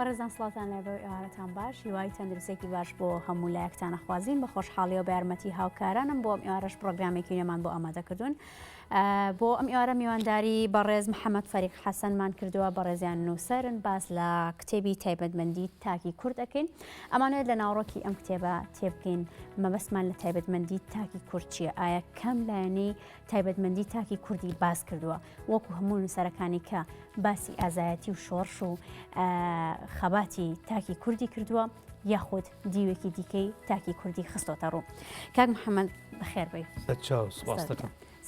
بەڕێزان سڵاتان لە بە ئێوارەتان باش هیوای تەندروستێکی باش بۆ هەموو لایەکتانە خوازین بە خۆشحاڵی و بە یارمەتی هاوکارانم بۆ ئەم ئێوارەش پرۆگرامێکی نێمان بۆ ئامادەکردوون بۆ ئەم ئێوارە میوانداری بەڕێز محەممەد فەریق حەسەنمان کردووە بەڕێزیان نووسەرن باس لە کتێبی تایبەتمەندی تاکی کورد دەکەین ئەمانەیە لە ناوڕۆکی ئەم کتێبە تێبکەین مەبەستمان لە تایبەتمەندی تاکی کورد چییە ئایا کەم لایەنەی تایبەتمەندی تاکی کوردی باس کردووە وەکو هەموو نووسەرەکانی کە باسی ئازایەتی و شۆڕش و خەباتی تاکی کوردی کردووە یاخود دیوێکی دیکەی تاکی کوردی خستۆتە ڕوو کاک محەممەد بەخێر بێ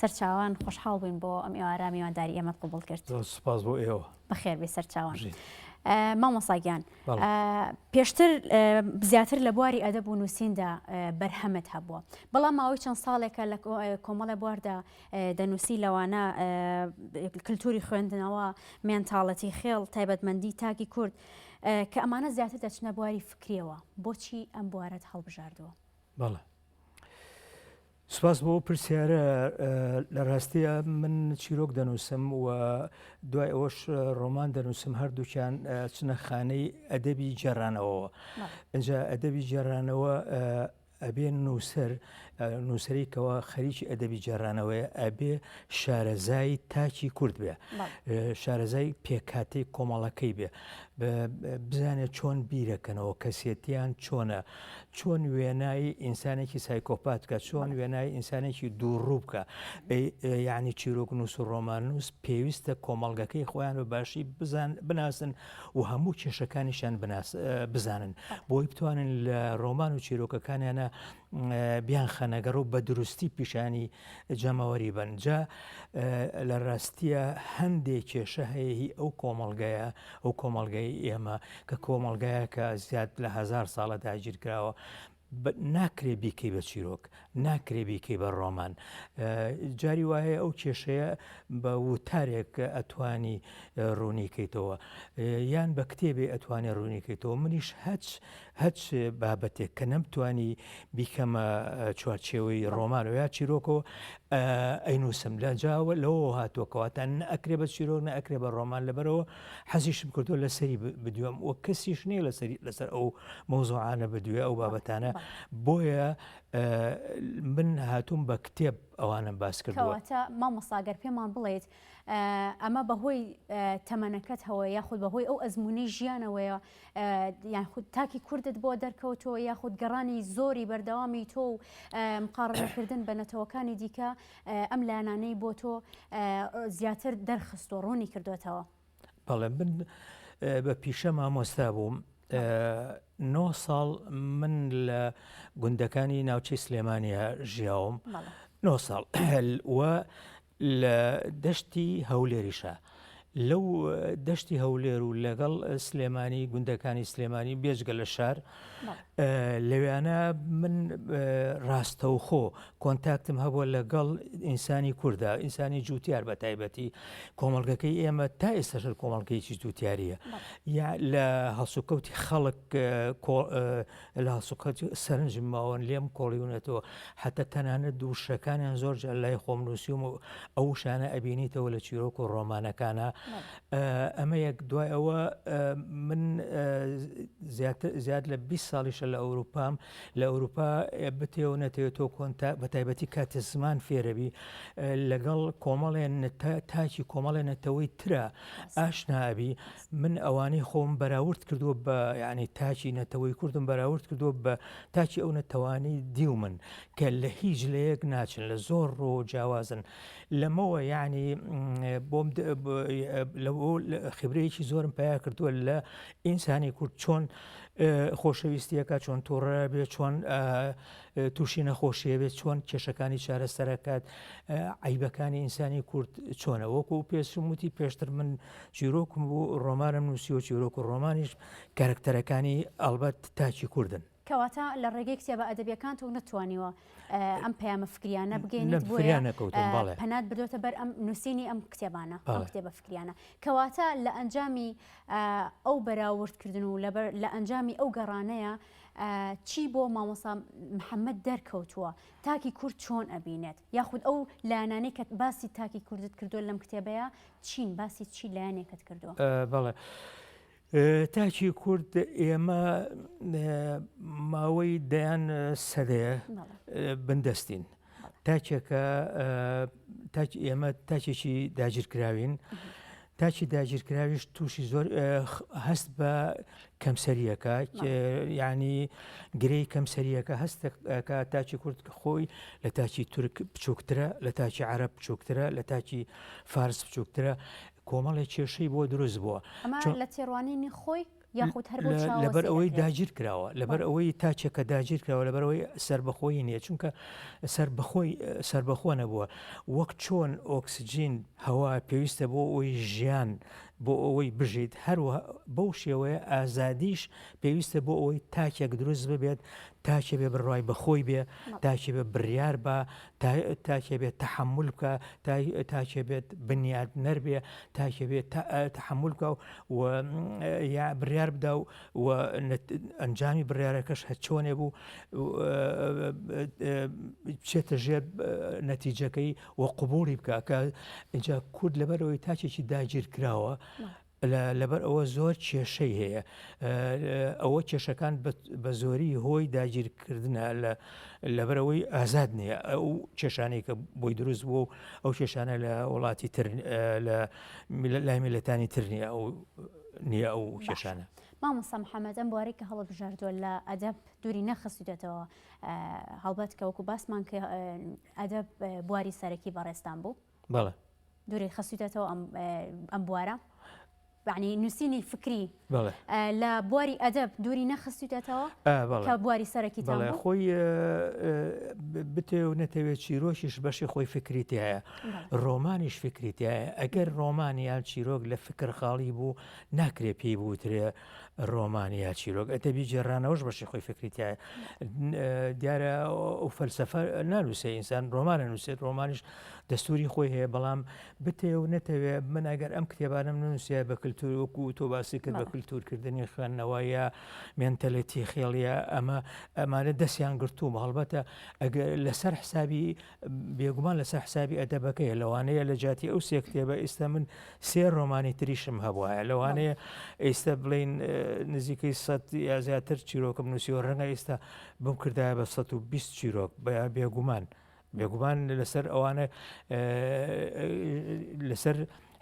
سەرچاوان خۆشحاڵ بووین بۆ ئەم ئێوارە میوانداری ئێمەت قبول کرد سپاس بۆ ئێوە بەخێر بێ سەرچاوان مامۆساگیان پێشتر زیاتر لە بواری ئەدەب و نووسیندا بەرهەمت هەبووە بەڵام ماوەی چەند ساڵێکە لە کۆمەڵە بواردا دەنووسی لەوانە کللتوری خوێندنەوە مێنتاڵەتی خێڵ تایبەتمەندی تاکی کورد کە ئەمانە زیاتر دەچنە بواری فکرێەوە بۆچی ئەم بوارەت هەڵبژاردووە بەڵێ سپاس بۆ پرسیارە لە ڕاستیە من چیرۆک دەنووسم و دوای ئەوەش ڕۆمان دەنووسم هەردووکیان چنە خانەی ئەدەبی جێڕانەوەەوە ئەجا ئەدەبی جێڕانەوە ئەبێ نووسەرێکەوە خەریکی ئەدەبی جێڕانەوەیە ئەبێ شارەزای تاکی کورد بێ شارەزای پێکاتی کۆمەڵەکەی بێ بزانێت چۆن بیرەکەنەوە کەسێتیان چۆنە چۆن وێنایی ئینسانێکی سایکۆپات بکە چۆن وێنایی ئینسانێکی دووڕوو بکە یعنی چیرۆک نووس و ڕۆمان نووس پێویستە کۆمەڵگەکەی خۆیان بە باشی بناسن و هەموو کێشەکانیشان بزانن بۆی بتوانن لە ڕۆمان و چیرۆکەکانیانە بیان خەنەگەڕ و بە دروستی پیشانی جەمەوەری بن جا لە ڕاستیە هەندێک کێشە هەیە ئەو کۆمەڵگەیە ئەو کۆمەڵگەی ئێمە کە کۆمەڵگایە کە زیاد لە 1000 ساڵە داگیر کراوە ناکرێ بیکەی بە چیرۆک ناکرێ بیکەی بە ڕۆمان جاری وایە ئەو کێشەیە بە وتارێک ئەتوانی ڕوونیکەیتەوە یان بە کتێبێ ئەتوانێ ڕوونیکەیتەوە منیش هەچ بابەتێک کە نەمتوانی بیکەمە چوارچێوەی ڕۆمان و یا چیرۆکەوە ئەینووسم لە جاوە لەوە هاتووەکەواتە نەئەکرێ بە چیرۆک نەئەکرێ بە ڕۆمان لەبەرەوە حەزیشم کردو لەسەری بدوێم وە کەسیش نییە لەسەر ئەو مۆزوعانە بدوێ ئەو بابەتانە بۆیە من هاتووم بە کتێب ئەوانم باس کردووە مامۆستاگەر پێمان بڵێت ئەمە بەهۆی تەمەنەکەت هەوە یاخود بەهۆی ئەو ئەزمموی ژیانەوەیە یاخود تاکی کوردت بۆ دەرکەوتەوە یاخود گەڕانی زۆری بەردەوامی تۆ و مقارنەکردن بە نەتەوەکانی دیکە ئەم لایەنانەی بۆ تۆ زیاتر دەرخست و ڕوونی کردوێتەوە بەڵێ من بە پیشە مامۆستا بووم 9 ساڵ من لە گوندەکانی ناوچەی سلێمانیا ژیاوم 9 ساڵ وە لە دەشتی هەولێریشە لەو دەشتی هەولێر و لەگەڵ سلێمانی گوندەکانی سلێمانی بێجگە لە شار لەوێانە من ڕاستەوخۆ کۆنتاکتم هەبووە لەگەڵ ئینسانی کووردا ئینسانی جووتیار بە تایبەتی کۆمەڵگەکەی ئێمە تا ئێستاشر کۆمەڵگەیەکی جووتیاریە یا لە هەڵسوکەوتی خەڵک لە هەڵسوکەوتی سەرنجم ماوەن لێم کۆڵیونەتەوە حتا تەنانەت دووشەکانیان زۆر لای خۆم نووسیم و ئەو شانە ئەبینیتەوە لە چیرۆک و ڕۆمانەکانە ئەمە یەک دوای ئەوە من زیاد لە 20 ساڵیشە لە ئەوروپام لە ئەوروپا بتێەوە نەتەوێتەوە بە تایبەتی کاتە زمان فێرەبی لەگەڵ کۆمەڵێن تاکی کۆمەڵێنەتەوەی ترە ئاشنابی من ئەوانەی خۆم بەراورد کردووە بە ینی تاکی نەتەوەی کوردم بەراورد کردووە بە تاکی ئەو نەتەوانی دیو من کە لە هیچ لە یەک ناچن لە زۆر ڕۆ جیاوازن لەمەوە یعنی بۆم خبرەیەکی زۆرم پیا کردووە لە ئینسانی کورد چۆن خۆشەویستیەکە چۆن تۆڕە بێت چۆن تووشی نەخۆشیە بێت چۆن کێشەکانی چارەسەرەکات عیبەکانی ئینسانی کورد چۆنە وەکو پێشم وتی پێشتر من چیرۆکم بوو ڕۆمانم نووسی و چیرۆک و ڕۆمانیش کارکتەرەکانی ئەلبەت تاکی کوردن کەواتە لە ڕێگەی کتێبە ئەدەبیەکان تۆ نەتوانیوە ئەم پەیامە فکریانە بگەینیت بۆیە پەنات بدۆتە بەر ئەم نووسینی ئەم کتێبانە ئەم کتێبە فکریانە کەواتە لە ئەنجامی ئەو بەراوردکردن و لە ئەنجامی ئەو گەڕانەیە چی بۆ مامۆستا محەممەد دەرکەوتووە تاکی کورد چۆن ئەبینێت یاخود ئەو لایەنانەی کە باسی تاکی کوردت کردووە لەم کتێبەیە چین باسی چی لایەنێکت کردووە بەڵێ تاچی کورد ئێمە ماوەی دەیان سەدەیە بندەستین تاچێکە ئێمە تاچێکی داگیرکراوین تاچی داگیرکراویش تووشی زۆر هەست بە کەمسەریەکە یعنی گرەی کەمسەریەکە هەستەکە تاچی کورد خۆی لە تاچی تورک بچووکترە لە تاچی عەرەب بچووکترە لە تاچی فارس بچووکترە کۆمەڵی کێشەی بۆ دروست بووە لە تێڕوانینی خۆی یاخود هەر لەبەر ئەوەی داگیر کراوە لەبەر ئەوەی تاچێکە داگیر کراوە لەبەرەوەی سربەخۆی نییە چونکە سربەخۆ نەبووە وەک چۆن ئۆکسجین هەوا پێویستە بۆ ئەوەی ژیان بۆ ئەوەی بژیت هەروە بەو شێوەیە ئازادیش پێویستە بۆ ئەوەی تاکێک دروست ببێت تاکێ بێ بڕوای بەخۆی بێ تاکێ بێ بڕیار بە تاکێ بێت تەحمل بکە تاکێ بێت بنیاد نەربێ تاکێ بێت تەحمل بکە و یا بڕیار بدا و ئەنجامی بڕیارەکەش چۆنێ بوو بچێتە ژێر نەتیجەکەی و قبوڵی بکە کە اینجا کورد لەبەرەوەی تاچێکی داگیر کراوە لەبەر ئەوە زۆر کێشەی هەیە ئەوە کێشەکان بە زۆری هۆی داگیرکردنە لەبەرەوەی ئازاد نییە ئەو کێشانەی کە بۆی دروست بوو ئەو کێشانە لە وڵاتی تر لای میلەتانی تر نییە ئەو نییە ئەو کێشانە مامۆستا محەممەد ئەم بوارەی کە هەڵبژاردووە لە ئەدەب دووری نەخستوێتەوە هەڵبەت کە وەکو باسمان کە ئەدەب بواری سەرەکی بەڕێستان بوو بەڵێ دووری خستوێتەوە ئەم بوارە یعنی نووسینی فکری لە بواری ئەدەب دووری نەخستوێتەوە کە بواری سەرەکیتان بوو خۆی بتێ و نەتەوێت چیرۆکیش بەشی خۆی فکریتی هەیە ڕۆمانیش فکریتی هەیە ئەگەر ڕۆمانیان چیرۆک لە فکر خاڵی بوو ناکرێ پێی بووترێ ڕۆمانیا چیرۆک ئەتەبی جێڕانەوەش بەشی خۆی فکریتیایە دیارە ئەو فەلسەفە نانووسێ ئینسان ڕۆمانە نووسێت ڕۆمانیش دەستوری خۆی هەیە بەڵام بتێ و نەتەوێت من ئەگەر ئەم کتێبانم نووسە بە کللتور وەکو تۆ باسی کرد بە کللتورکردنی خوێندنەوەیە مێنتەلەتی خێڵیە ئەمانە دەستیان گرتوومە هەڵبەتە ئەگەر لەسەر حسابی بێگومان لەسەر حسابی ئەدەبەکەیە لەوانەیە لە جاتی ئەو سێ کتێبە ئێستا من سێ ڕۆمانی تریشم هەبووایە لەوانەیە ئێستا بڵین نزیکەی 100 یا زیاتر چیرۆکم نووسیوە ڕەنگە ئێستا بم کردایە بە 120 چیرۆک بێگومان لەسەر ئەوانە لەسەر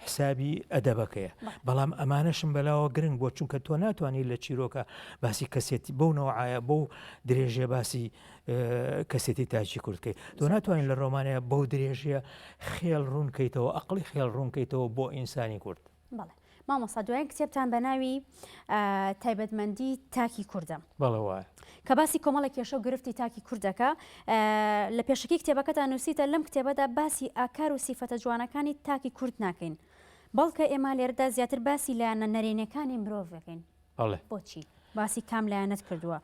حسابی ئەدەبەکەیە بەڵام ئەمانەشم بەلاوە گرنگ بۆ چونکە تۆ ناتوانانی لە چیرۆکە باسی کەسێتی بەو نەوەعاە بەو درێژێ باسی کەسێتی تاچی کوردکەی تۆ ناتوانین لە ڕۆمانەیە بەو درێژیە خێڵ ڕوونکەیتەوە ئەقلی خێڵ ڕوونکەیتەوە بۆ ئینسانی کورد مامۆستا دوایین کتێبتان بە ناوی تایبەتمەندی تاکی کوردە بەڵەوە کە باسی کۆمەڵە کێشە و گرفتی تاکی کوردەکە لە پێشکی کتێبەکەتان نووسیتە لەم کتێبەدا باسی ئاکار و سیفەتە جوانەکانی تاکی کورد ناکەین بەڵکە ئێمە لێرەدا زیاتر باسی لایەنە نەرێنیەکانی مرۆڤەکەین بۆچی باسی کام لایەنت کردووە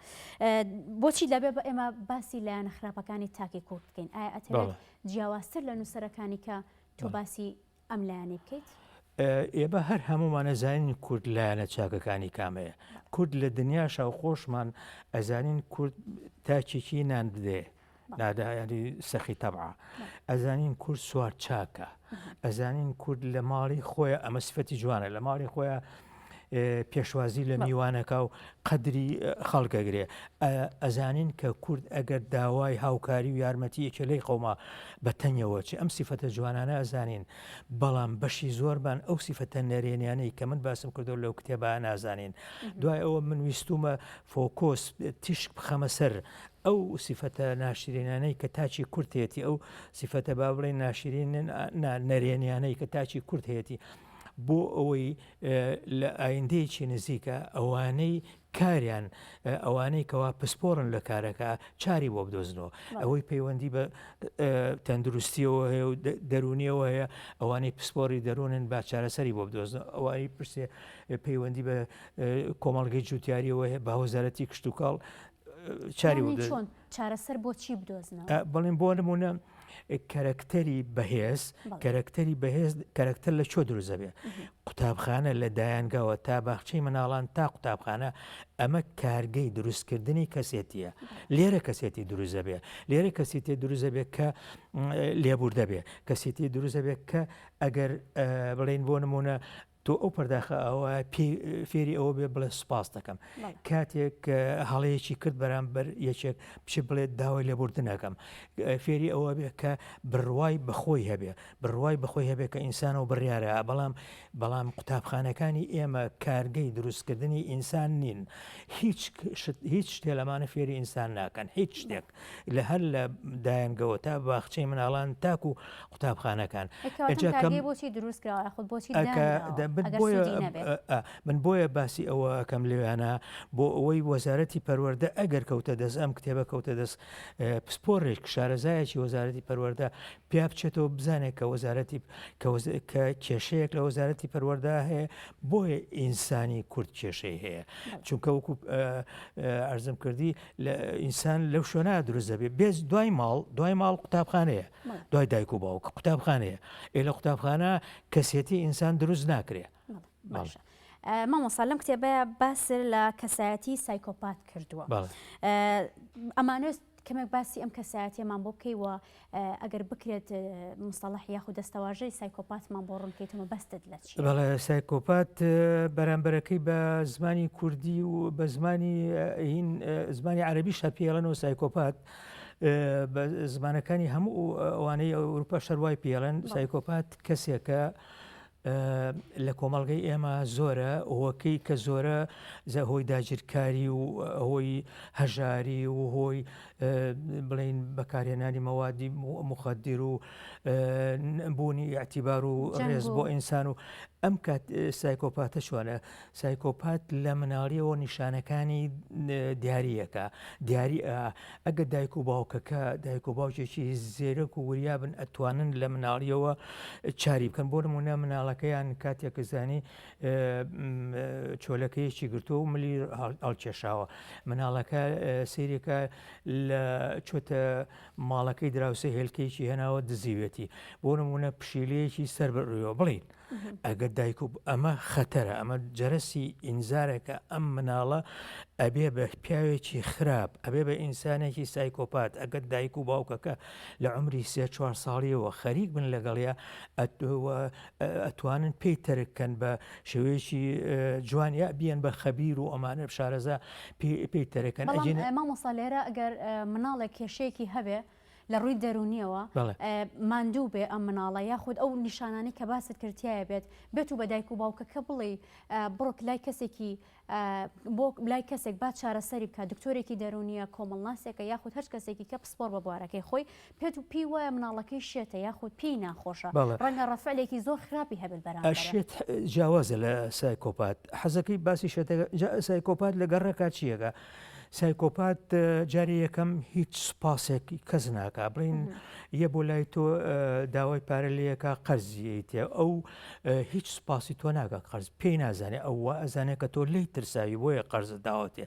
بۆچی دەبێت بە ئێمە باسی لایەنە خراپەکانی تاکی کورد بکەین ئایا ئەتەوێت جیاوازتر لە نووسەرەکانی کە تۆ باسی ئەم لایەنەی بکەیت ئێمە هەر هەمومانە زانین کورد لایەنە چاکەکانی کامەیە کورد لە دنیا شاو خۆشمان ئەزانین کورد تاچێکی نان بدێ نادایانی سەخی تەبعا ئەزانین کورد سوار چاکە ئەزانین کورد لە ماڵی خۆیە ئەمە سفەتی جوانە لە ماڵی خۆیە پێشوازی لە میوانەکە و قەدری خەڵکەگرێ ئەزانین کە کورد ئەگەر داوای هاوکاری و یارمەتی یەکێلەی قەوما بە تەنیەوە چی ئەم سیفەتە جوانانە ئەزانین بەڵام بەشی زۆربان ئەو سیفەتە نەرێنیانەی کە من باسم کردو لەو کتێبە نازانین دوای ئەوە من ویستومە فۆکۆس تیشک بخەمە سەر ئەو سیفەتە ناشرینانەی کە تاچی کورد هەیەی ئەو سیفەتە با بڵێن ناشرین نەرێنیانەی کە تاچی کورد هەیەی بۆ ئەوەی لە ئایندەیەکی نزیکە ئەوانەی کاریان ئەوانەی کەوا پسپۆرن لە کارەکە چاری بۆ بدۆزنەوە ئەوەی پەیوەندی بە تەندروستیەوە هەیە و دەرونیەوە هەیە ئەوانەی پسپۆری دەروونن با چارەسەری بۆ بدۆزنەوە ئەوانی پرسێ پەیوەندی بە کۆمەڵگەی جوتیاریەوە هەیە با وەزارەتی کشت و کاڵ چاری چۆن چارەسەر بۆ چی بدۆزنەوە بەڵێن بۆ نمونە کەرەکتەری بەهێز کەرەکتەری بەهێز کەرەکتەر لە چۆ دروزە بێ قوتابخانە لە دایانگاوە تا باخچەی مناڵان تا قوتابخانە ئەمە کارگەی دروستکردنی کەسێتیە لێرە کەسێتی دروزە بێ لێرە کەسێتی دروزە بێ کە لێبوردە بێ کەسێتی دروزە بێ کە ئەگەر بڵێن بۆ نمونە تۆ ئەو پەرداخە ئەوە فێری ئەوە بێ بڵێ سوپاس دەکەم کاتێک هەڵەیەکی کرد بەرامبەر یەکێک بچ بڵێت داوای لێبوردنەکەم فێری ئەوە بێ کە بڕوای بەخۆی هەبێ بڕوای بەخۆی هەبێ کە ئینسانەوە بڕیارە بەڵام قوتابخانەکانی ئێمە کارگەی دروستکردنی ئینسان نین هیچ شتێ لەمانە فێری ئینسان ناکەن هیچ شتێک لە هەر لە دایانگەوە تا باخچەی مناڵان تاکو قوتابخانەکان بۆچی دروستکراوە خود بۆچی من بۆیە باسی ئەوە ئەەکەم لێوانە بۆ ئەوەی وەزارەتی پەروەردە ئەگەر کەوتە دەست ئەم کتێبە کەوتە دەست پسپۆڕێک شارەزایەکی وەزارەتی پەروەردە پیا بچێتەوە بزانێت کە وەزارەتی کە کێشەیەک لە وەزارەتی پەروەردە هەیە بۆیە ئینسانی کورد کێشەی هەیە چونکە وەکو ئەرزم کردی لە ئینسان لەو شوێنە دروست دەبێت بێز دوای ماڵ قوتابخانەیە دوای دایک و باوکە قوتابخانەیە لە قوتابخانە کەسێتی ئینسان دروست ناکرێ مامۆستا لەم کتێبەیە باس لە کەسایەتی سایکۆپات کردووە ئەمانە کەمێک باسی ئەم کەسایەتیمان بۆ بکەیوە ئەگەر بکرێت مستەڵەح یاخود دەستەواژەی سایکۆپاتمان بۆ ڕوونکەیتەوە بەستت لە چی؟ بەڵێ سایکۆپات بەرامبەرەکەی بە زمانی کوردی و بە زمانی عەرەبیش پێڵەنەوە سایکۆپات بە زمانەکانی هەموو ئەوانەی ئەوروپا شەروای پێڵەن سایکۆپات کەسێکە لە کۆمەڵگەی ئێمە زۆرە ئەوەکەی کە زۆرە هۆی داگیرکاری و هۆی هەژاری و هۆی بڵین بەکارهێنانی مەوادی مخدر و بوونی ئاعتیبار و ڕێز بۆ ئینسان و ئەم کات سایکۆپاتە چۆنە سایکۆپات لە مناڵیەوە نیشانەکانی دیاریەکە دیاری ئەگە دایک و باوکەکە دایک و باوکێکی زێرەک و وریابن ئەتوانن لە مناڵیەوە چاری بکەن بۆ نمونە مناڵەکەیان کاتێک زانی چۆلەکەیەکی گرتووە و ملی هەڵکێشاوە مناڵەکە سیرێکە لە چۆتە ماڵەکەی دراوسە هێلکەیەکی هێناوە دزیوێتی بۆ نمونە پشیلەیەکی سەر بڕویەوە بڵین ئەگەر دایک و ئەمە خەتەرە ئەمە جەرەسی ئینزارێکە ئەم مناڵە ئەبێ بە پیاوێکی خراپ ئەبێ بە ئینسانێکی سایکۆپات ئەگەر دایک و باوکەکە لە عمری 3-4 ساڵیەوە خەریک بن لەگەڵیا ئەتوانن پێی تەرککەن بە شێوەیەکی جوان یا بیان بە خەبیر و ئەمانە شارەزا پێی تەرەکەن مامۆستا لێرە ئەگەر مناڵێک کێشەیەکی هەبێ لە ڕووی دەرونیەوە ماندوو بێ ئەم مناڵە یاخود ئەو نیشانانی کە باست کردایە بێت و بە دایک و باوکەکە بڵێ بڕۆک لای کەسێکی بۆ لای کەسێک با چارەسەری بکە دکتۆرێکی دەرونیە کۆمەڵناسێکە یاخود هەر کەسێکی کە پسپۆر بە بوارەکەی خۆی پێت و پێی وایە مناڵەکەی شێتە یاخود پێی ناخۆشە ڕەنگە ڕەفعلێکی زۆر خراپی هەبێت بەرامبەر شێت جیاوازە لە سایکۆپات حەزەکەی باسی شێتە سایکۆپات لە گەڕێکا چیەکە سایکۆپات جاری یەکەم هیچ سوپاسێکی کەس ناکە بڵین یە بۆ لای تۆ داوای پارە لەیەکە قەرزیتێ ئەو هیچ سوپاسی تۆ ناکە قەرز پێی نازانێت ئەو ئەزانێت کە تۆ لی ترساوی بۆیە قەرز داوەتێ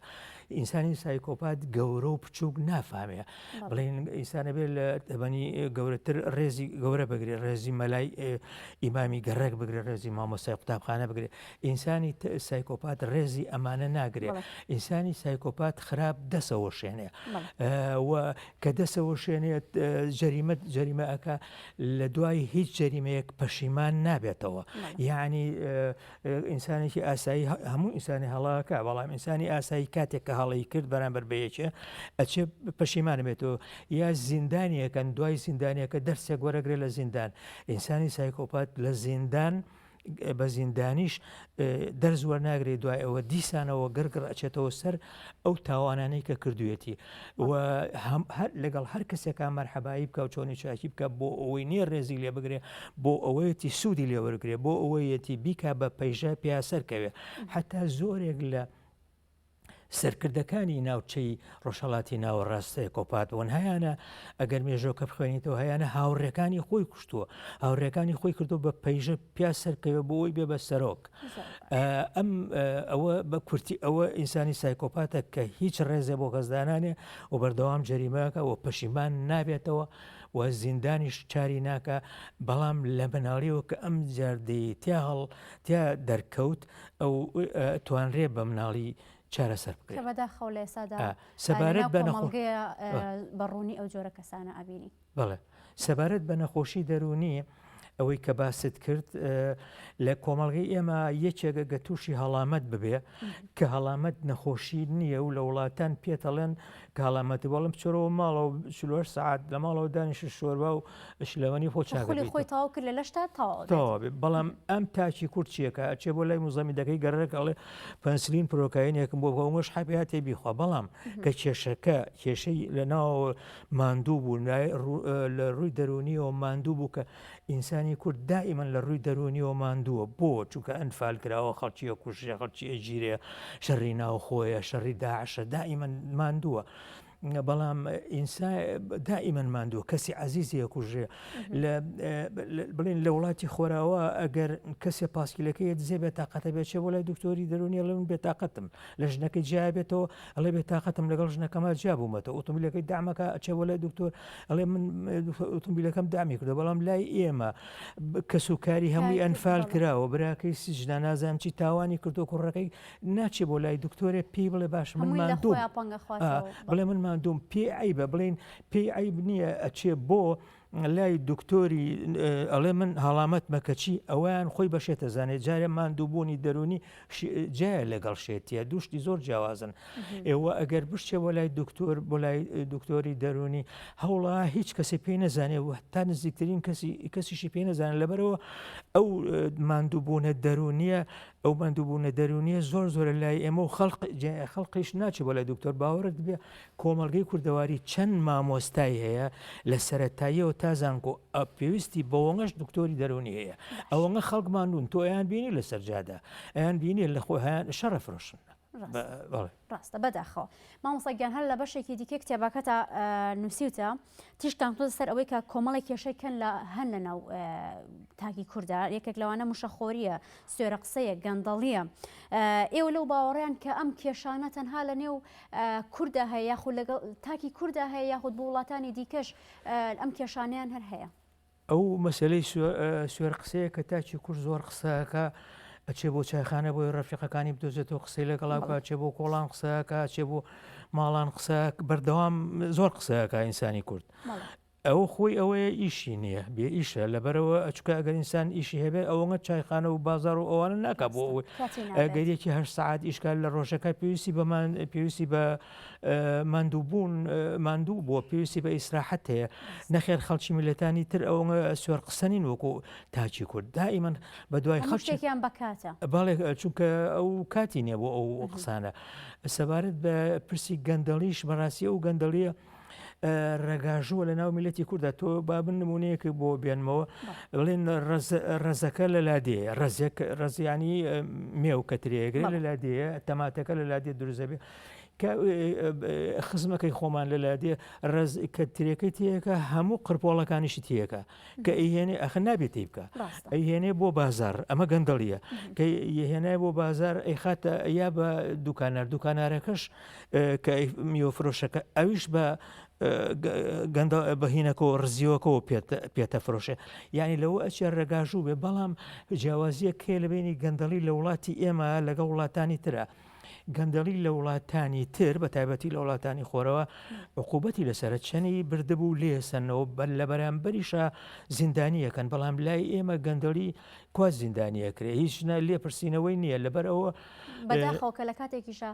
ئینسانی سایکۆپات گەورە و بچووک نافامێ بڵین ئینسانە بێت لە دەبەنی گەورەتر ڕێزی گەورە بگرێت ڕێزی مەلای ئیمامی گەڕێک بگرێت ڕێزی مامۆستای قوتابخانە بگرێت ئینسانی سایکۆپات ڕێزی ئەمانە ناگرێت ئینسانی سایکۆپات خراپ دەسەوە شوێنێ کە دەسەوە شوێنێت جەریمە ئەکا لە دوای هیچ جەریمەیەک پەشیمان نابێتەوە یعنی ئینسانێکی ئاسایی هەموو ئینسانی هەڵاکە بەڵام ئینسانی ئاسایی کاتێک کە هەڵی کرد بەرامبەر بەیەکێ ئەچێ پەشیمانە بێتەوە یا زیندانیەکەن دوای زیندانیەکە دەرسێک وەرەگرێت لە زیندان ئینسانی سایکۆپات لە زیندان بە زیندانیش دەرز وەرناگرێت دوای ئەوە دیسانەوە گەرگڕ ئەچێتەوە سەر ئەو تاوانانەی کە کردوێتی لەگەڵ هەر کەسێکە مەرحەبایی بکە و چۆنی چاکی بکە بۆ ئەوەی نییە ڕێزی لێ بگرێ بۆ ئەوەیەتی سوودی لێوەرگرێ بۆ ئەوەیەتی بیکە بە پەیژە پیاسەرکەوێ حتا زۆرێک لە سەرکردەکانی ناوچەی ڕۆژهەڵاتی ناوەڕاستەیە کۆپاتەوەن هەیەە ئەگەر مێژۆکە بخوێنیتەوە هەیەە هاوڕێکانی خۆی کوشتووە هاوڕێکانی خۆی کردو بە پەیژە پیاسەرکەوێ بۆەوەی بێ بە سەرۆک ئەم ئەوە بە کورتی ئەوە ئینسانی سایکۆپاتە کە هیچ ڕێزێ بۆ کەسدانانێ و بەردەوام جەریمەکە و پەشیمان نابێتەوە و زیندانیش چاری ناکە بەڵام لە بەناڵیەوە کە ئەم جاردەی تیا دەرکەوت ئەو توانرێ بە مناڵی چارەسەر بکرێت کە بەداخەو لە ئێسادا سەبارەت بە بەڕوونی ئەو جۆرە کەسانە ئەبینی بەڵێ سەبارەت بە نەخۆشی دەرونی ئەوەی کە باست کرد لە کۆمەڵگەی ئێمە یەکێکە گە تووشی هەڵامەت ببێ کە هەڵامەت نەخۆشی نییە و لە وڵاتان پێتەڵێن کە هەڵامەتی بەڵم چۆرەوە ماڵەوە 48 ساعت لە ماڵەوە دانیش شۆربا و شلەوەنی خۆ چاکەی خۆی تاوا کرد لە لەشتا تاوە بەڵام ئەم تاکی کورد چیەکە ئەچێ بۆ لای موزەمی دەکەی گەڕێکڵێ پەنسلین پرۆکاینێکم بۆ ئەومەش حەبیا تێبیخوا بەڵام کە کێشەکە کێشەی لە ناو ماندوو بوو لە ڕووی دەرونیەوە ماندوو بوو کە ئینسانی کورد دائیمەن لە ڕووی دەرونیەوە ماندووە بۆ چونکە ئەنفال کراوە خەڵکیە کوشە خەڵکی ئەگیرێ شەڕی ناو خۆیە شەڕی داعشە دائیمەن ماندووە بەڵام دائیمەن ماندووە کەسی عزیزیە کوژێ بڵین لە وڵاتی خۆراوە ئەگەر کەسێ پاسکیلەکەی دزێ بێتاقەتە بێچێ بۆ لای دکتۆری دەرونی لە من بێتاقەتم لە ژنەکەی جیا بێتەوە ئەڵێ بێتاقەتم لەگەڵ ژنەکەمە جیا بوومەتەوە ئۆتۆمبیلەکەی دامەکە ئەچێ بۆ لای دکتۆر ئەڵێ من ئۆتۆمبیلەکەم دامی کردو بەڵام لای ئێمە کەسوکاری هەمووی ئەنفال کراوە براکەی سیژنا نازانم چی تاوانی کردو کوڕەکەی ناچێ بۆ لای دکتۆرێ پێی بڵێ باش من ماندوو بڵێ من ماندوم پێی عیبە بڵین پێی عیب نییە ئەچێ بۆ لای دکتۆری ئەڵێ من هەڵامەت مەکەچی ئەویان خۆی بەشێتە زانێت جارێ ماندووبوونی دەرونی جایە لەگەڵ شێتیە دوشتی زۆر جیاوازن ئێوە ئەگەر بشتێ بۆ لای دکتۆر بۆ لای دکتۆری دەرونی هەوڵا هیچ کەسی پێی نەزانێ و تا نزیکترین کەسیشی پێی نەزانێت لەبەرەوە ئەو ماندووبوونە دەرونیە ئەو ماندووبوونە دەرونیە زۆر زۆرە لای ئێمە و خەڵقیش ناچێت بۆ لای دکتۆر باوەڕت بێ کۆمەڵگەی کوردەواری چەند مامۆستای هەیە لە سەرەتاییەوە تازانکۆ پێویستی بەوەنگەش دکتۆری دەرونی هەیە ئەوەنگە خەڵکمانون تۆ ئەیان بینی لە سەرجادا ئەیان بینی لە خۆیان شەڕەفرۆشن ڕاستە بەداخەوە مامۆستاگیان هەر لە بەشێکی دیکە کتێباکەتە نووسیوتە تیشکان تۆ سەر ئەوەی کە کۆمەڵی کێشەکەن لە هەن لە ناو تاکی کووردا یەکێک لەوانە موشەخۆریە سوێرە قسەیە گەندەڵیە ئێوە لەو باوەڕیان کە ئەم کێشانە تەنها لە نێو کووردا هەیە یاخود لەگەڵ تاکی کووردا هەیە یاخود بۆ وڵاتانی دیکەش ئەم کێشانیان هەر هەیە ئەو مەسلەی سوێر قسەیە کە تاکی کورد زۆر قسەکە ئەچێ بۆ چایخانە بۆی ڕەفیقەکانی بدۆزێتەوە قسەی لەگەڵاوکە چێ بۆ کۆڵان قسەکە چێ بۆ ماڵان قسە بەردەوام زۆر قسەکە ئینسانی کورد ئەو خۆی ئەوەیە ئیشی نییە بێ ئیشە لەبەرەوە ئەچکە ئەگەر ئینسان ئیشی هەبێ ئەوەنگە چایخانە و بازار و ئەوانە ناکە بۆ ئەوەی ئەگەرێکی هەر سعات ئیشکال لە ڕۆژەکە پێویستی بە ماندوو بۆ پێویستی بە ئیسراحەت هەیە نەخێر خەڵکی میلەتانی تر ئەوەنگە سوێر قسەنین وەکو تاچی کورد دائیمەن بە دوای خەڵکیان بەکاتە باڵێ چونکە ئەو کاتی نییە بۆ ئەو قسانە سەبارەت بە پرسی گەندەڵیش بەڕاستی ئەو گەندەڵیە ڕێگاژووە لە ناو میلەتی کووردا تۆ بابن نمونەیەکی بۆ بێنمەوە بڵێن ڕەزەکە لە لادێ ڕزیانی مێو کەترێگرێ لە لادەیە تەماتەکە لە لادێ دروزە بێ خزمەکەی خۆمان لە لادێ کە ترێکەی تیەکە هەموو قرپۆڵەکانیشی تیەکە کە ئەیهێنێ ئەخ نابێتی بکە ئەیهێنێ بۆ بازار ئەمە گەندەڵیە کە هێنای بۆ بازار ئەی خاتە یا بە دوکانارەکەش کە میوەفرۆشەکە ئەویش بە بەهینەکەەوە ڕزیەوەکەەوە پێتە فرۆشێ یعنی لەوە ئەچێ ڕێگاژوو بێ بەڵام جیاوازیە کێ لە بینی گەندەڵی لە وڵاتی ئێمە لەگە وڵاتانی ترە گەندەڵی لە وڵاتانی تر بە تایبەتی لە وڵاتانی خۆرەوە عقوبەتی لەسرە چەنی بردەبوو لێسەنەوە لە بەرامبەریشە زیندانیەکەن بەڵام لای ئێمە گەندەڵی کوا زیندانیەکرێ هیچ لێپرسینەوەی نییە لەبەرەوە بەداخەوە کە لە کاتێکیشە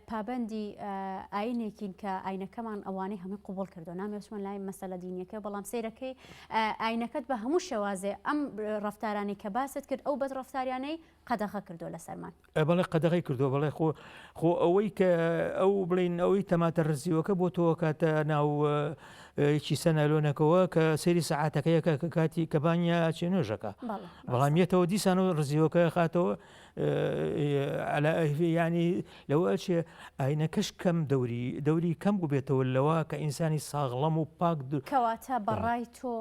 پابندی ئاینێکین کە ئاینەکەمان ئەوانەی هەمووی قوبڵ کردو نامێسمە لای مەسەلە دینیەکە بەڵام سیرەکەی ئاینەکەت بە هەموو شێوازێ ئەم ڕفتارانی کە باست کرد ئەو بەد ڕفتاریانەی قەدەغە کردو لە سەرمان بەڵێ قەدەغی کردو بڵێ خۆ ئەوەی کە ئەو بڵین ئەوەی تەماتە ڕزیوەکە بۆ تۆ کاتە ناو هیچی سەنالۆنەکەەوە کە سەیری سەعاتەکەیەکە کاتی کەبانیا چێ نوێژەکە بەڵام یێتەوە دیسان و ڕزیوەکە خاتەوە ینی لەوە چێ ئاینەکەش کەم دەوری کەم بێتەوە لەوە کە ئینسانی ساغڵەم و پاک کەواتە بەڕای تۆ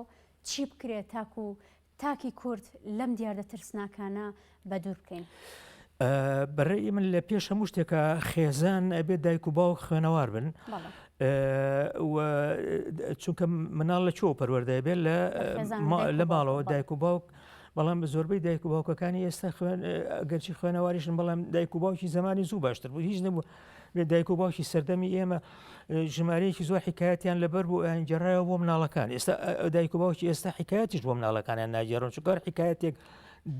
چی بکرێت تاکی کورد لەم دیاردە ترسناکانە بە دوور بکەین بەڕێی من لە پێش هەموو شتێکە خێزان ئەبێت دایک و باوک خوێنەوار بن چونکە مناڵ لە چۆ پەروەردەی بێت لە ماڵەوە دایک و باوک بەڵام بە زۆربەی دایک و باوکەکانی ئێستا گەرچی خوێنەواریشن بەڵام دایک و باوکی زمانی زوو باشتر بوو هیچ نەبوو بێ دایک و باوکی سەردەمی ئێمە ژمارەیەکی زۆر حکایەتیان لەبەر بوو ئەنجێڕایەوە بۆ مناڵەکان ئێستا دایک و باوکی ئێستا حکایەتیش بۆ مناڵەکانیان ناگێڕن چونکە حکایەتێک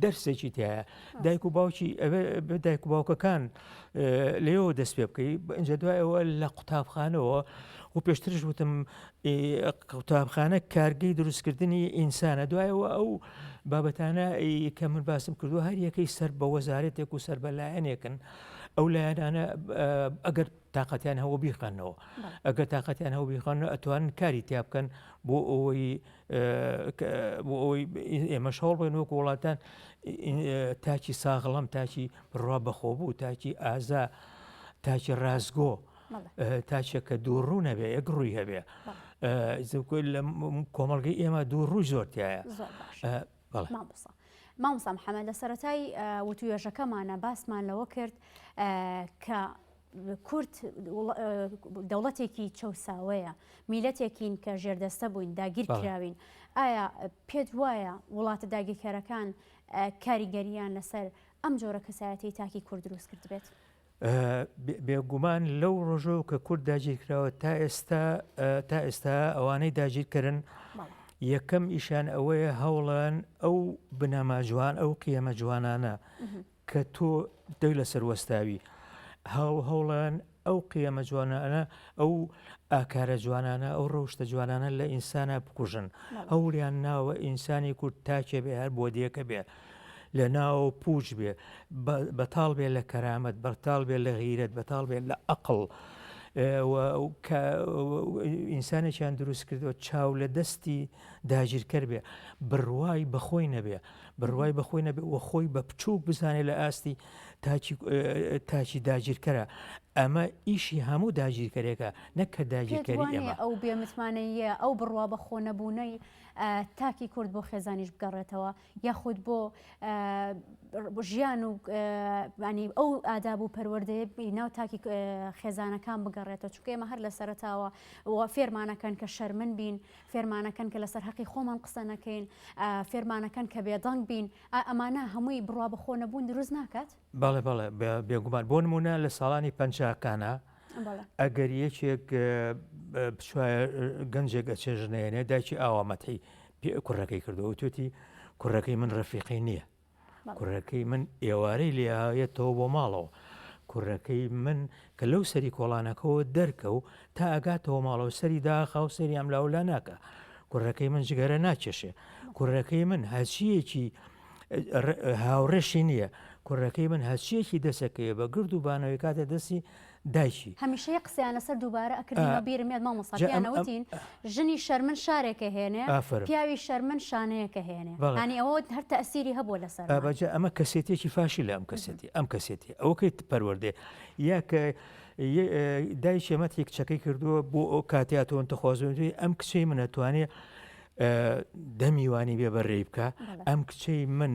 دەرسێکی تایە دایک و باوکی دایک و باوکەکان لێەوە دەست پێ بکەی ئەنجە دوایەوە لە قوتابخانەوە و پێشترش وتم قوتابخانە کارگەی دروستکردنی ئینسانە دوایەوە ئەو بابەتانە کە من باسم کردو هەر یەکەی سەر بە وەزارەتێک و سەر بە لایەنێکن ئەو لایەنانە ئەگەر تااقەتیان هەوە بیخەنەوە ئەگەر تااقەتیان هەوو بیخەنەوە ئەتوانن کاری تیا بکەن بۆ ئەوەی ئێمەش هەوڵ بێن وەکو وڵاتان تاکی ساغڵەم تاکی بڕوا بەخۆبوو تاکی ئازا تاکی ڕازگۆ تاچێکە دووڕوو نەبێ یەک ڕووی هەبێ لە کۆمەڵگەی ئێمە دوو ڕووی زۆرتایە مامۆستا محەممەد لە سەرەتای وتوێژەکەمانە باسمان لەوە کرد کە کورد دەوڵەتێکی چەساوەیە میلەتێکین کە ژێردەستە بووین داگیر کراوین ئایا پێت وایە وڵاتە داگیرکەرەکان کاریگەریان لەسەر ئەم جۆرە کەسایەتی تاکی کورد دروست کرد بێت؟ بێگومان لەو ڕۆژەوە کە کورد داگیرکراوە تا ئێستا ئەوانەی داگیرکردن یەکەم ئیشان ئەوەیە هەوڵان ئەو بنەما جوان ئەو قیەمە جوانانە کە تۆ دەی لەسەر وەستاوی هەوڵان ئەو قیەمە جوانانە ئەو ئاکارە جوانانە ئەو ڕەوشتە جوانانە لە ئینسانە بکوژن هەوڵیان ناوە ئینسانی کورد تاکێ بێ هەر بۆ دیەکە بێ لە ناو پوچ بێ بەتاڵ بێ لە کەرامەت بەتاڵ بێ لە غیرەت بەتاڵ بێ لە عەقڵ ئینسانێکیان دروست کردەوە چاو لە دەستی داگیرکەر بێ بڕوای بەخۆی نەبێ بڕوای بەخۆی نەبێ وە خۆی بە بچووک بزانێ لە ئاستی تاچی داگیرکەرە ئەمە ئیشی هەموو داگیرکەرێکە نەک کە داگیرکەری ئێمە ئەو بێمتمانەیە ئەو بڕوا بەخۆ نەبوونەی تاکی کورد بۆ خێزانیش بگەڕێتەوە یاخود بۆ ژیان و ئەو ئاداب و پەروەردەیە ناو تاکی خێزانەکان بگەڕێتەوە چونکە ئێمە هەر لە سەرەتاوە فێرمانەکەن کە شەرمن بین فێرمانەکەن کە لەسەر حەقی خۆمان قسە نەکەین فێرمانەکەن کە بێدەنگ بین ئەمانە هەمووی بڕوا بەخۆ نەبوون دروست ناکات؟ بەڵێ بەڵێ بێگومان بۆ نمونە لە ساڵانی پەنجاکانە ئەگەر یەکێک گەنجێک ئەچێژنێنێ دایکی ئاوامەتی کوڕەکەی کردەوە توێتی کوڕەکەی من ڕەفیقی نییە کوڕەکەی من ئێوارەی لێهایەتەوە بۆ ماڵەوە کوڕەکەی من کە لەو سەری کۆڵانەکەەوە دەرکە و تا ئەگاتەوە ماڵەوە سەری داخاو سەری ئەم لاولا ناکە کوڕەکەی من جگەرە ناچێشێ کوڕەکەی من هەچیەکی هاوڕێشی نییە کوڕەکەی من هەچیەکی دەسەکەیە بە گرد و بانەوەی کاتە دەستی دایشی هەمیشەیە قسەیانە سەر دووبارە ئەکردمە بیرمێت مامۆستاپیانەوتین ژنی شەرمن شارێکە هێنێ پیاوی شەرمن شانەیەکە هێنێ ینی ئەوە هەر تەسیری هەبوو لەسەر بەجە ئەمە کەسێتێکی فاشی لە ئەم کەسێتی ئەوەکەی پەروەردێ یا کە دایکی ئەمە یەکچەکەی کردووە بۆ ئەو کاتیاتەوەن تەخوازوی ئەم کچەی منەتوانێت دەمیوانی بێ بەڕێ بکە ئەم کچەی من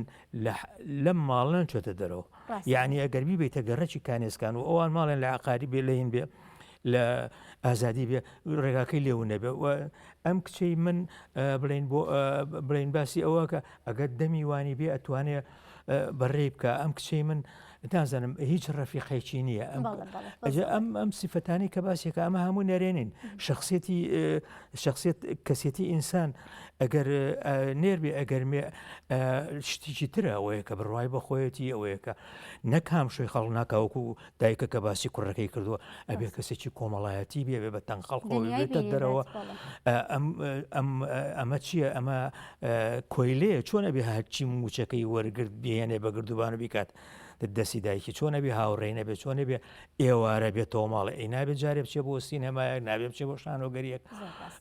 لەم ماڵەن چۆتە دەرەوە یعنی ئەگەر بیبێتە گەڕەکی کانێسکان و ئەوان ماڵێن لە عقاری بێ لەین بێ لە ئازادی بێ ڕێگاکەی لێو نەبێ ئەم کچەی من بڵێن باسی ئەوە کە ئەگەر دەمیوانی بێ ئەتوانێت بەڕێ بکە ئەم کچەی من نازانم هیچ ڕەفیقێکی نییە ئەم سیفەتانی کە باسیەکە ئەمە هەموو نەرێنین شخصیت کەسێتی ئینسان ئەگەر نێربێ ئەگەرمێ شتێکی ترە ئەوەیە کە بڕوای بەخۆیەتی ئەوەیە کە نەکام شوی خەڵ ناکاوەکو دایکە کە باسی کوڕەکەی کردووە ئەبێ کەسێکی کۆمەڵایەتی بێ بە تەنگ خەڵقەوە بێتە دەرەوە ئەمە چییە ئەمە کۆیلەیە چۆن ئەبێ هەرچی موچەکەی وەرگرت بێنێ بە گردوبان و بیکات دەستی دایکی چۆن نەبێ هاوڕێی نەبێت چۆن نەبێ ئێوارە بێتەوە ماڵە ئەی نابێت جارێ بچێ بۆ سینەمایەک نابێ بچێ بۆ شانۆگەریەک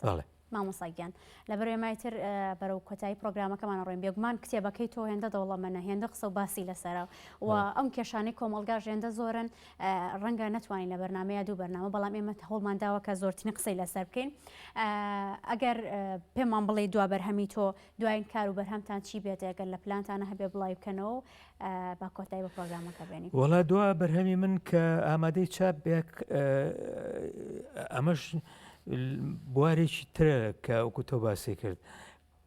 بەڵێ مامۆساگیان لە بەرێمایتر بەرەو کۆتایی پرۆگرامەکەمان ڕۆین بێگومان کتێبەکەی تۆ هێندە دەوڵەمەنە هێندە قسە و باسی لەسەرە و ئەم کێشانەی کۆمەلگاژ هێندە زۆرن ڕەنگە نەتوانین لە بەرنمەیە دوو بەرنامە بەڵام ئێمە هەوڵمان داوە کە زۆرترین قسەی لەسەر بکەین ئەگەر پێمان بڵێ دوا بەرهەمی تۆ دوایین کار و بەرهەمتان چی بێت ئەگەر لە پلانتانە هەبێ بڵاو بکەنەوە با کۆتایی بە پرۆگرامەکە بێنین وڵا دوا بەرهەمی من کە ئامادەی چاپ بێک ئەمەش بوارێکی ترە کە ئەوکو تۆ باسی کرد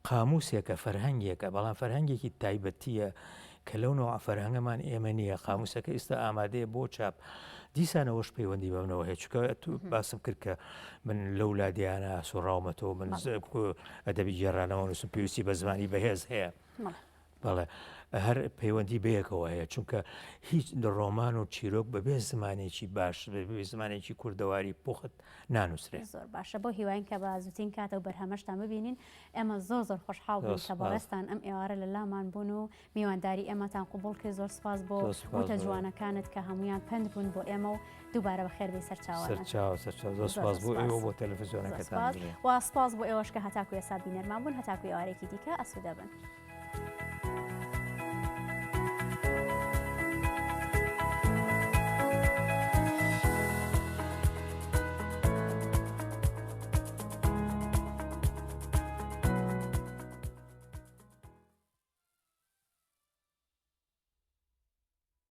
قاموسێکە فەرهەنگێکە بەڵام فەرهەنگێکی تایبەتیە کە لەونەوە فەرهەنگەمان ئێمە نییە قاموسەکە ئێستا ئامادەیە بۆ چاپ دیسانەوەش پەیوەندی بەمنەوە هەیە چکە باسم کرد کە من لە ولادیانە سوڕاومەتەوە من ئەدەبی جێڕانەوە نووسم پێویستی بە زمانی بەهێز هەیە بەڵێ هەر پەیوەندی بەیەکەوە هەیە چونکە هیچ ڕۆمان و چیرۆک بەبێ زمانێکی باش بەبێ زمانێکی کوردەواری پوخت نانووسرێت. زۆر باشە بۆ هیواین کە بە زووتین کاتە و بەرهەمەشتان ببینین ئەمە زۆر زۆر خۆشحاڵ بووین کە بەڕێستان ئەم ئێوارە لە لامان بوون و میوانداری ئێمەتان قوبوڵ کرد. زۆر سپاس بۆ وتە جوانەکانت کە هەمویان پند بوون بۆ ئێمە و دووبارە بەخێر بێ سەرچاوانە. زۆر سپاس بۆ ئێوە بۆ تەلەڤیزیۆنەکەتان و سپاس بۆ ئێوەش کە هەتاکو ئێستا بینەرمان بوون. هەتاکوی ئێوارێکی دیکە ئەسوودە بن.